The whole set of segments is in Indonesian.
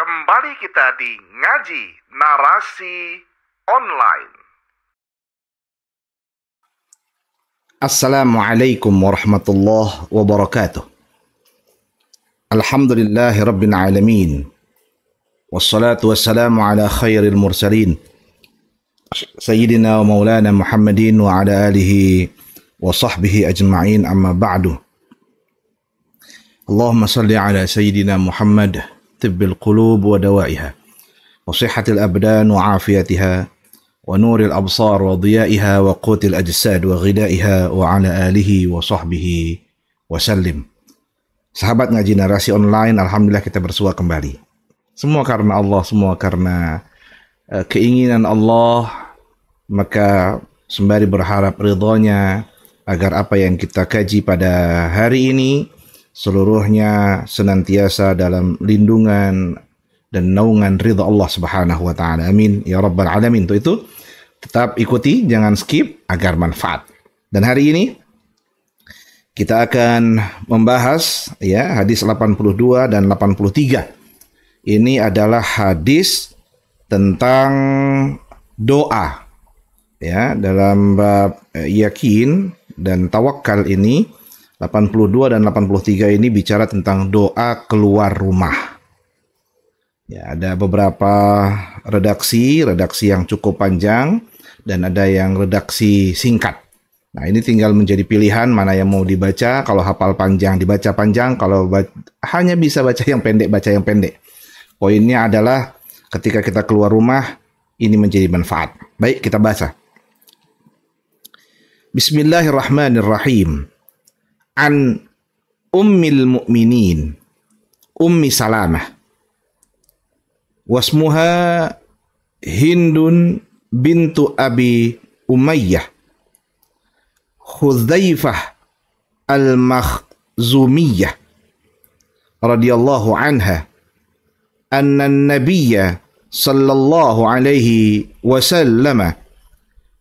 Kembali kita di Ngaji Narasi Online. Assalamualaikum warahmatullahi wabarakatuh. Alhamdulillahi rabbil alamin. Wassalatu wassalamu ala khairil mursalin. Sayyidina wa maulana Muhammadin wa ala alihi wa sahbihi ajma'in, amma ba'du. Allahumma salli ala Sayyidina Muhammad tibbil qulub wa dawaiha wa sihhatil abdan wa afiyatiha wa nuril absar wa diyaiha wa qutil ajsad wa ghidaiha wa ala alihi wa sahbihi wa sallim. Sahabat Ngaji Narasi Online, alhamdulillah kita bersua kembali. Semua karena Allah, semua karena keinginan Allah, maka sembari berharap ridhonya agar apa yang kita kaji pada hari ini seluruhnya senantiasa dalam lindungan dan naungan ridha Allah Subhanahu wa taala. Amin ya rabbal alamin. Untuk itu tetap ikuti, jangan skip agar manfaat. Dan hari ini kita akan membahas hadis 82 dan 83. Ini adalah hadis tentang doa. Dalam bab yakin dan tawakal ini 82 dan 83 ini bicara tentang doa keluar rumah. Ada beberapa redaksi yang cukup panjang dan ada yang redaksi singkat. Nah, ini tinggal menjadi pilihan mana yang mau dibaca. Kalau hafal panjang dibaca panjang, kalau hanya bisa baca yang pendek, baca yang pendek. Poinnya adalah ketika kita keluar rumah ini menjadi manfaat. Baik, kita baca. Bismillahirrahmanirrahim. An ummil mu'minin Ummi Salamah wasmuha Hindun bintu Abi Umayyah Hudzaifah al-Makhzumiyah radhiyallahu anha anna an-nabiyya sallallahu alaihi wasallam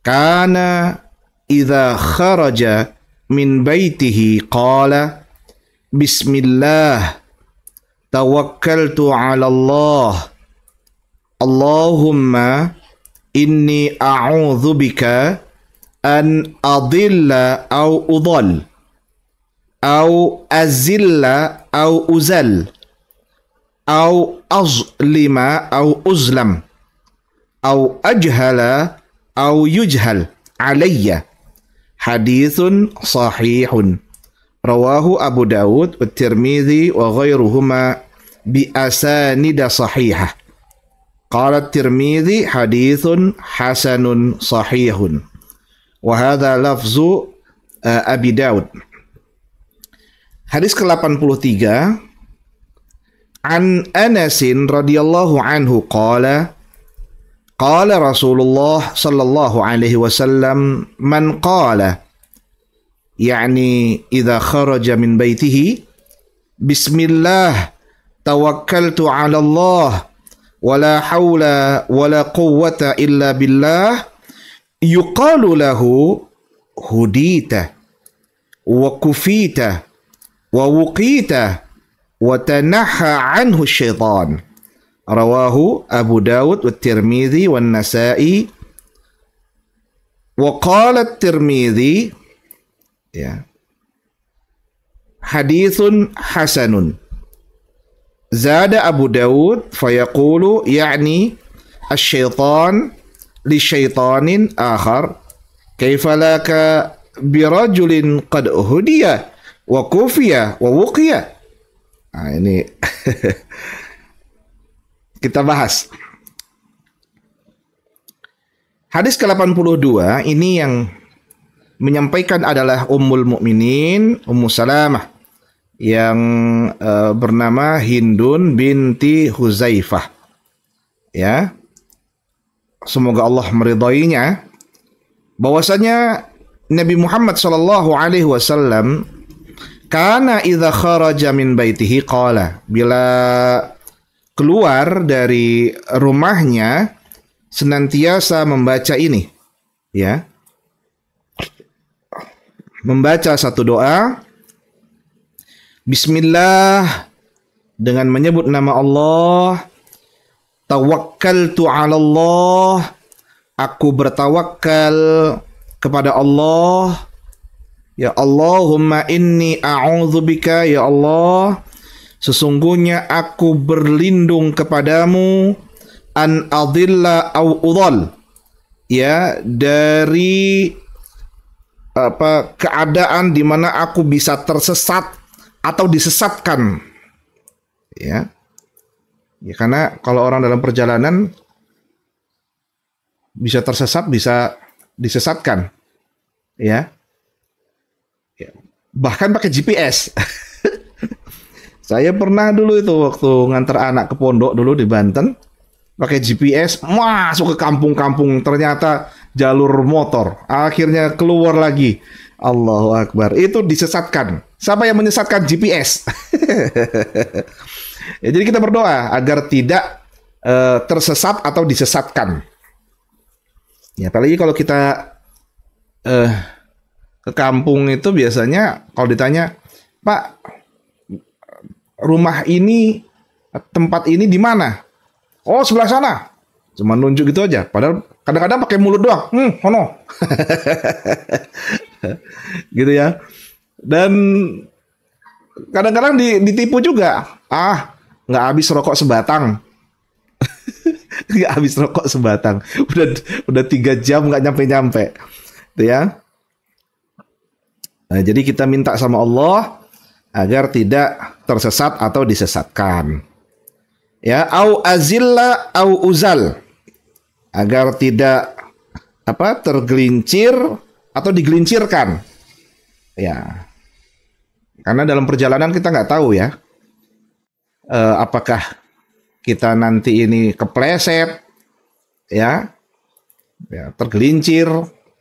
kana idza kharaja min baitihi qala bismillah tawakkaltu ala Allah Allahumma inni a'udzu bika an adilla aw udall aw azilla aw uzal aw azlima aw uzlam aw ajhala aw yujhal alayya. Hadithun sahihun rawahu Abu Dawud wa Tirmidzi wa ghairuhuma bi asanida sahihah. Qala Tirmidzi hadithun hasanun sahihun. Wa hadha lafzu Abi Dawud. Hadis ke-83 an Anasin radhiyallahu anhu qala qala Rasulullah sallallahu alaihi wasallam man qala yani idza kharaja min baitihi bismillah tawakkaltu ala Allah wala haula wala quwwata illa billah yuqalu lahu hudita wa kufita wa wuqita wa tanaha anhu syaitan. Rawahu Abu Dawud wa Tirmidzi wa Nasa'i wa qala Tirmidzi hadithun hasanun. Zada Abu Dawud fayaqulu yani asy-syaitan li syaitanin akhar kaifa laka birajulin qad hudiya wa kufiya wa wuqiya. Nah, ini kita bahas. Hadis ke-82 ini yang menyampaikan adalah Ummul Mukminin, Ummu Salamah yang bernama Hindun binti Hudzaifah. Semoga Allah meridainya, bahwasanya Nabi Muhammad sallallahu alaihi wasallam kana idza kharaja min baitihi qala, bila keluar dari rumahnya senantiasa membaca ini, membaca satu doa, Bismillah, dengan menyebut nama Allah, tawakkaltu 'ala Allah, aku bertawakal kepada Allah. Ya Allahumma inni a'udzubika, ya Allah, sesungguhnya aku berlindung kepadamu, an adilla au udhal, ya, dari keadaan di mana aku bisa tersesat atau disesatkan. Ya. Ya, karena kalau orang dalam perjalanan bisa tersesat, bisa disesatkan. Ya. Ya. Bahkan pakai GPS. Saya pernah dulu itu waktu nganter anak ke pondok dulu di Banten, pakai GPS masuk ke kampung-kampung, ternyata jalur motor. Akhirnya keluar lagi. Allahu Akbar. Itu disesatkan. Siapa yang menyesatkan? GPS. Ya, jadi kita berdoa agar tidak tersesat atau disesatkan. Ya, apalagi kalau kita ke kampung itu biasanya kalau ditanya, Pak, rumah ini, tempat ini di mana? Oh, sebelah sana. Cuma nunjuk gitu aja. Padahal kadang-kadang pakai mulut doang. Hono. Gitu ya. Dan kadang-kadang ditipu juga. Nggak habis rokok sebatang. Nggak habis rokok sebatang. Udah 3 jam nggak nyampe-nyampe. Gitu ya. Nah, jadi kita minta sama Allah agar tidak tersesat atau disesatkan. Ya, au azilla au uzal, agar tidak tergelincir atau digelincirkan. Ya. Karena dalam perjalanan kita nggak tahu ya, apakah kita nanti ini kepleset, ya tergelincir,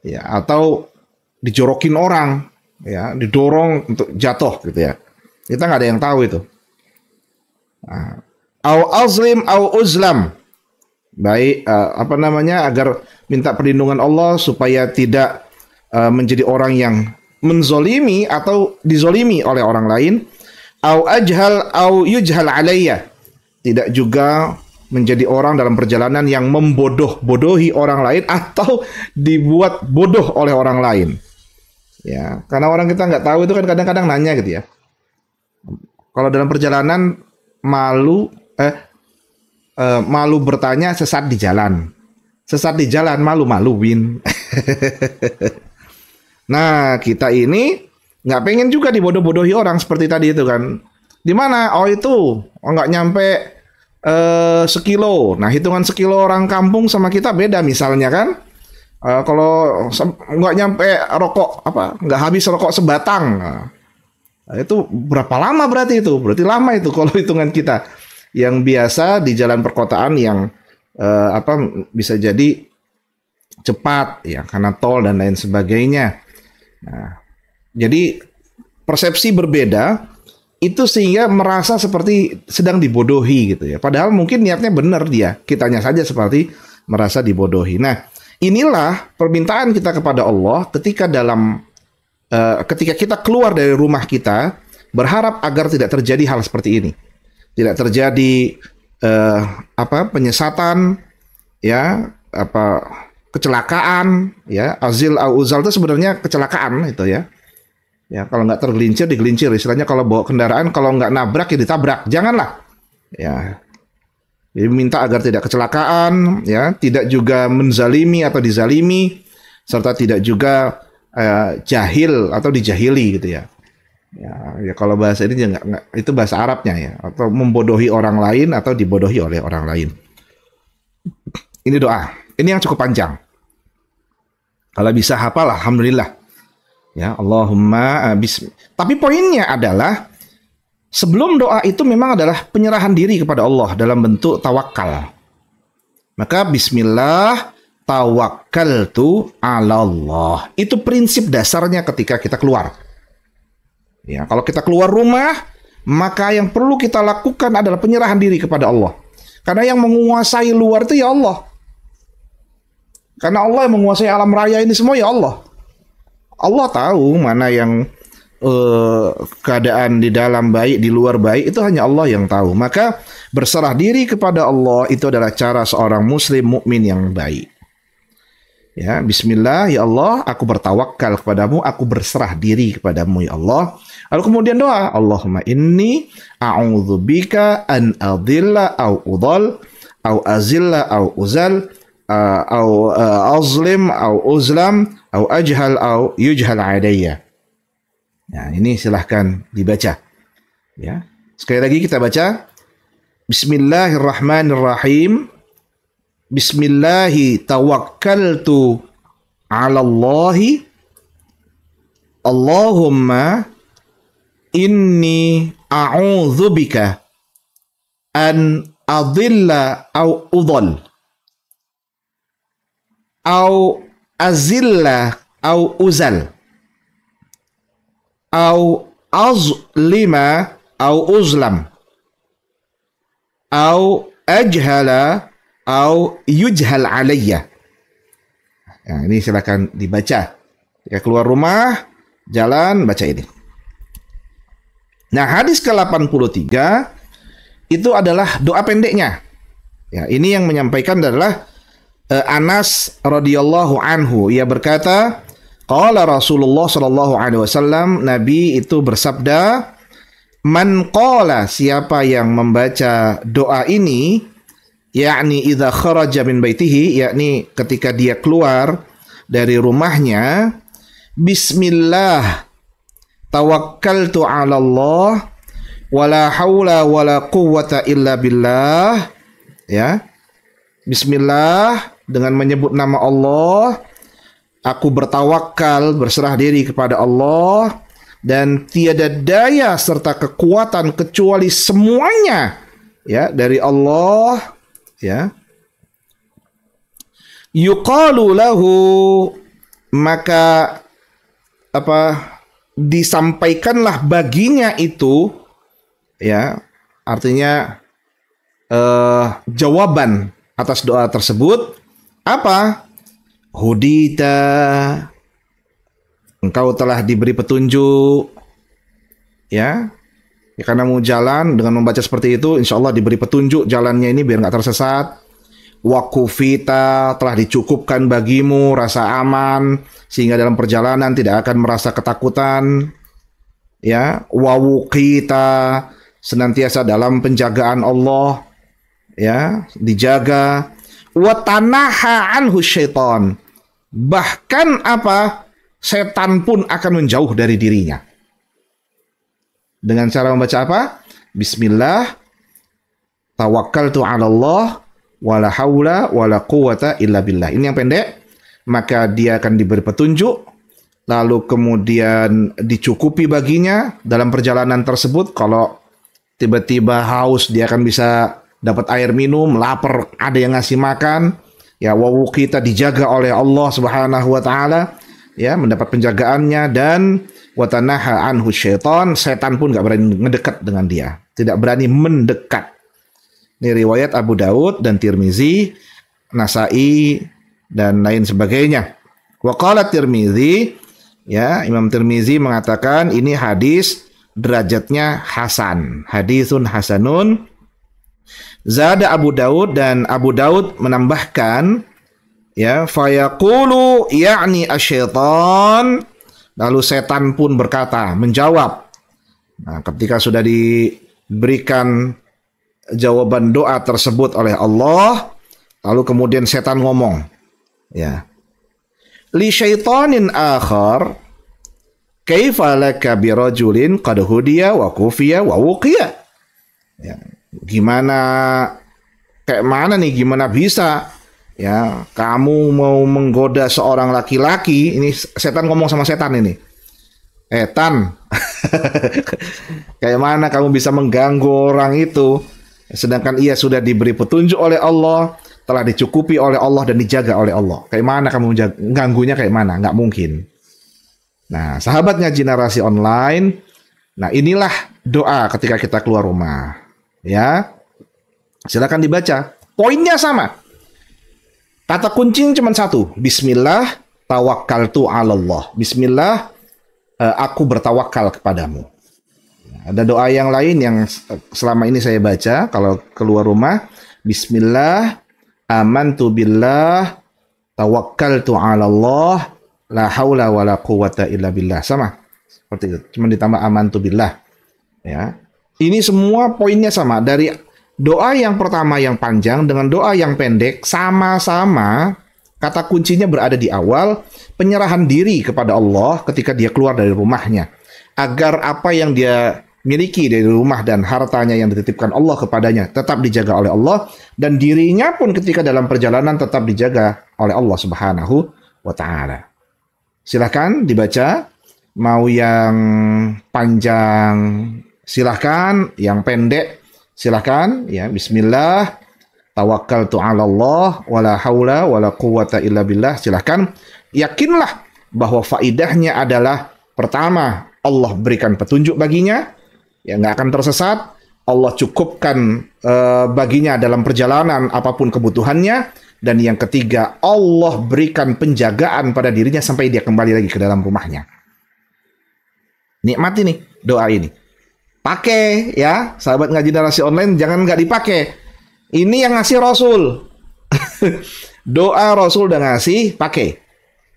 ya, atau dijorokin orang, ya, didorong untuk jatuh gitu ya. Kita nggak ada yang tahu itu. Au azlim au uzlam, baik agar minta perlindungan Allah supaya tidak menjadi orang yang menzolimi atau dizolimi oleh orang lain. Au ajhal au yujhal alayya, tidak juga menjadi orang dalam perjalanan yang membodoh-bodohi orang lain atau dibuat bodoh oleh orang lain. Ya, karena orang kita nggak tahu itu kan kadang-kadang nanya gitu ya. Kalau dalam perjalanan malu bertanya, sesat di jalan. Sesat di jalan, malu-maluin. Nah, kita ini nggak pengen juga dibodoh-bodohi orang seperti tadi itu kan. Di mana? Oh itu, nggak nyampe sekilo. Nah, hitungan sekilo orang kampung sama kita beda misalnya kan. Kalau nggak nyampe nggak habis rokok sebatang. Nah, itu berapa lama berarti itu? Berarti lama itu kalau hitungan kita. Yang biasa di jalan perkotaan yang bisa jadi cepat ya karena tol dan lain sebagainya. Nah, jadi persepsi berbeda itu sehingga merasa seperti sedang dibodohi gitu ya. Padahal mungkin niatnya benar dia, kitanya saja seperti merasa dibodohi. Nah, inilah permintaan kita kepada Allah ketika ketika kita keluar dari rumah kita, berharap agar tidak terjadi hal seperti ini. Tidak terjadi penyesatan, ya, kecelakaan, ya. Azil au uzal itu sebenarnya kecelakaan itu ya. Ya, kalau nggak tergelincir digelincir, istilahnya kalau bawa kendaraan kalau nggak nabrak ya ditabrak. Janganlah. Ya. Jadi minta agar tidak kecelakaan, ya, tidak juga menzalimi atau dizalimi, serta tidak juga jahil atau dijahili gitu ya. Ya kalau bahasa ini nggak, itu bahasa Arabnya ya, atau membodohi orang lain atau dibodohi oleh orang lain. Ini doa. Ini yang cukup panjang. Kalau bisa hafal, alhamdulillah. Ya, Allahumma Tapi poinnya adalah sebelum doa itu memang adalah penyerahan diri kepada Allah dalam bentuk tawakal. Maka bismillah tawakkaltu 'ala Allah. Itu prinsip dasarnya ketika kita keluar. Ya, kalau kita keluar rumah, maka yang perlu kita lakukan adalah penyerahan diri kepada Allah. Karena yang menguasai luar itu ya Allah. Karena Allah yang menguasai alam raya ini semua ya Allah. Allah tahu mana yang keadaan di dalam baik, di luar baik, itu hanya Allah yang tahu. Maka berserah diri kepada Allah itu adalah cara seorang muslim mukmin yang baik. Ya, bismillah ya Allah, aku bertawakal kepadamu, aku berserah diri kepadamu ya Allah. Lalu kemudian doa, Allahumma inni a'udzubika an adilla au udhal au azilla au uzal au azlim au uzlam au ajhal au yujhal alayya. Nah, ini silahkan dibaca. Ya. Sekali lagi kita baca. Bismillahirrahmanirrahim. Bismillahi tawakkaltu 'ala Allahi. Allahumma inni a'udzubika an adilla au udhal au azilla au uzal au azlima au uzlam au ajhala au yujhal alayya. Nah, ini silakan dibaca. Jika keluar rumah, jalan, baca ini. Nah, hadis ke-83 itu adalah doa pendeknya. Ya, ini yang menyampaikan adalah Anas radhiyallahu anhu. Ia berkata, qala Rasulullah sallallahu alaihi wasallam, Nabi itu bersabda, man qala, siapa yang membaca doa ini, yakni idza kharaja min baitihi, yakni ketika dia keluar dari rumahnya, bismillah tawakkaltu 'ala Allah wala haula wala quwwata illa billah. Ya. Bismillah, dengan menyebut nama Allah, aku bertawakal, berserah diri kepada Allah, dan tiada daya serta kekuatan kecuali semuanya ya dari Allah. Ya. Yuqalu lahu, maka disampaikanlah baginya itu, ya, artinya jawaban atas doa tersebut apa? Hudita, engkau telah diberi petunjuk, ya. Ya, karena mau jalan dengan membaca seperti itu, insya Allah diberi petunjuk jalannya ini biar nggak tersesat. Wakufita, telah dicukupkan bagimu rasa aman sehingga dalam perjalanan tidak akan merasa ketakutan. Ya, wawukita, senantiasa dalam penjagaan Allah, ya, dijaga. Watanaha anhu syaitan, bahkan setan pun akan menjauh dari dirinya. Dengan cara membaca apa? Bismillah tawakkaltu 'ala Allah wala haula wala quwwata illa billah. Ini yang pendek. Maka dia akan diberi petunjuk, lalu kemudian dicukupi baginya dalam perjalanan tersebut. Kalau tiba-tiba haus, dia akan bisa dapat air minum, lapar ada yang ngasih makan. Ya, wawu kita dijaga oleh Allah Subhanahu wa taala, ya, mendapat penjagaannya. Dan watanaha anhu syaitan, setan pun gak berani mendekat dengan dia, tidak berani mendekat. Ini riwayat Abu Daud dan Tirmizi, Nasai dan lain sebagainya. Wa qala Tirmizi, ya, Imam Tirmizi mengatakan ini hadis derajatnya hasan, hadisun hasanun. Zada Abu Daud, dan Abu Daud menambahkan, ya, fayaqulu yakni asyaitan, lalu setan pun berkata, menjawab. Nah, ketika sudah diberikan jawaban doa tersebut oleh Allah, lalu kemudian setan ngomong, ya, li syaitanin akhar kaifa laka bi rajulin qad hudiya wa kufiya wa wuqiya. Ya, kayak mana nih, gimana bisa, ya, kamu mau menggoda seorang laki-laki. Ini setan ngomong sama setan ini. Setan, kayak mana kamu bisa mengganggu orang itu, sedangkan ia sudah diberi petunjuk oleh Allah, telah dicukupi oleh Allah dan dijaga oleh Allah. Kayak mana kamu mengganggunya, kayak mana? Nggak mungkin. Nah, sahabat ngaji narasi online, nah inilah doa ketika kita keluar rumah. Ya, silakan dibaca. Poinnya sama. Kata kuncinya cuma satu. Bismillah tawakkaltu 'ala Allah. Bismillah aku bertawakal kepadamu. Ada doa yang lain yang selama ini saya baca kalau keluar rumah. Bismillah, amantu billah, tawakkaltu ala Allah, la haula wa la quwata illa billah. Sama seperti itu, cuma ditambah amantu billah. Ya. Ini semua poinnya sama. Dari doa yang pertama yang panjang dengan doa yang pendek, sama-sama kata kuncinya berada di awal, penyerahan diri kepada Allah ketika dia keluar dari rumahnya. Agar apa yang dia miliki dari rumah dan hartanya yang dititipkan Allah kepadanya tetap dijaga oleh Allah, dan dirinya pun ketika dalam perjalanan tetap dijaga oleh Allah Subhanahu wa taala. Silakan dibaca, mau yang panjang silakan, yang pendek silakan ya. Bismillah, tawakkaltu 'ala Allah wala haula wala quwata illa billah. Silakan. Yakinlah bahwa faidahnya adalah pertama, Allah berikan petunjuk baginya, ya nggak akan tersesat. Allah cukupkan baginya dalam perjalanan apapun kebutuhannya. Dan yang ketiga, Allah berikan penjagaan pada dirinya sampai dia kembali lagi ke dalam rumahnya. Nikmati nih doa ini. Pakai ya, sahabat ngaji narasi online, jangan nggak dipakai. Ini yang ngasih Rasul. Doa Rasul udah ngasih, pakai.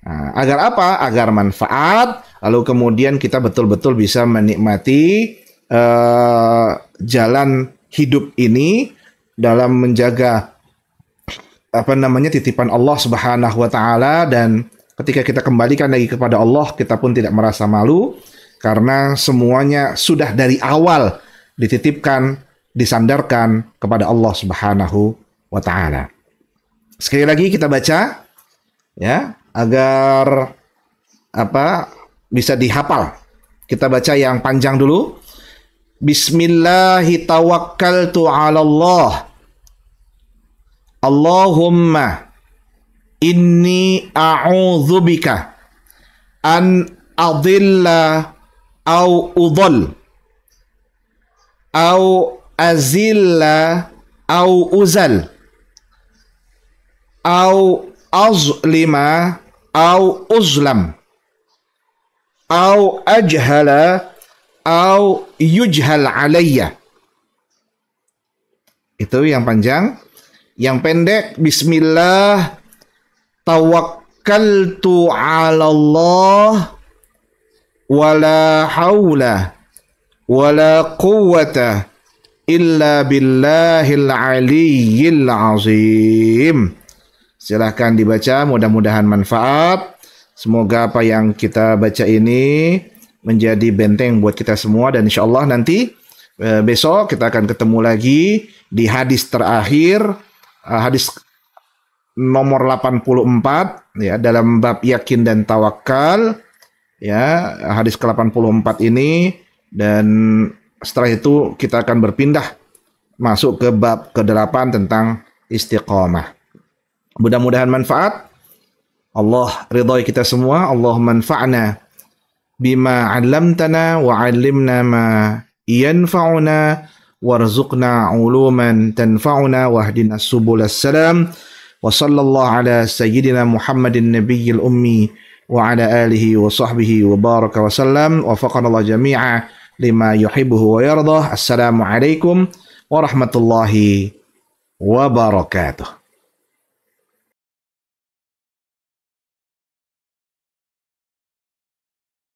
Nah, agar apa? Agar manfaat. Lalu kemudian kita betul-betul bisa menikmati jalan hidup ini dalam menjaga titipan Allah Subhanahu wa taala, dan ketika kita kembalikan lagi kepada Allah, kita pun tidak merasa malu karena semuanya sudah dari awal dititipkan, disandarkan kepada Allah Subhanahu wa taala. Sekali lagi kita baca ya, agar bisa dihafal. Kita baca yang panjang dulu. Bismillahi tawakkaltu 'ala Allah. Allahumma inni a'udzubika an adilla au udhal au azilla au uzal au azlima au uzlam au ajhala au yujhal alayya. Itu yang panjang. Yang pendek, bismillah, tawakkaltu 'ala Allah wala haula wala quwwata illa billahil aliyyil azim. Silahkan dibaca, mudah-mudahan manfaat. Semoga apa yang kita baca ini menjadi benteng buat kita semua, dan insya Allah nanti besok kita akan ketemu lagi di hadis terakhir, hadis nomor 84 ya, dalam bab yakin dan tawakal ya, hadis ke-84 ini, dan setelah itu kita akan berpindah masuk ke bab ke-8 tentang istiqamah. Mudah-mudahan manfaat. Allah ridhai kita semua. Allah manfa'na bima 'allamtana wa 'allimna ma yanfa'una warzuqna 'uluman tanfa'una wahdina subulas salam. Wa sallallahu ala sayyidina Muhammadin nabiyil ummi wa ala alihi wa sahbihi wa baraka wa sallam. Wa faqanallahu jami'a lima yuhibbuhu wa yardah. Assalamualaikum warahmatullahi wabarakatuh.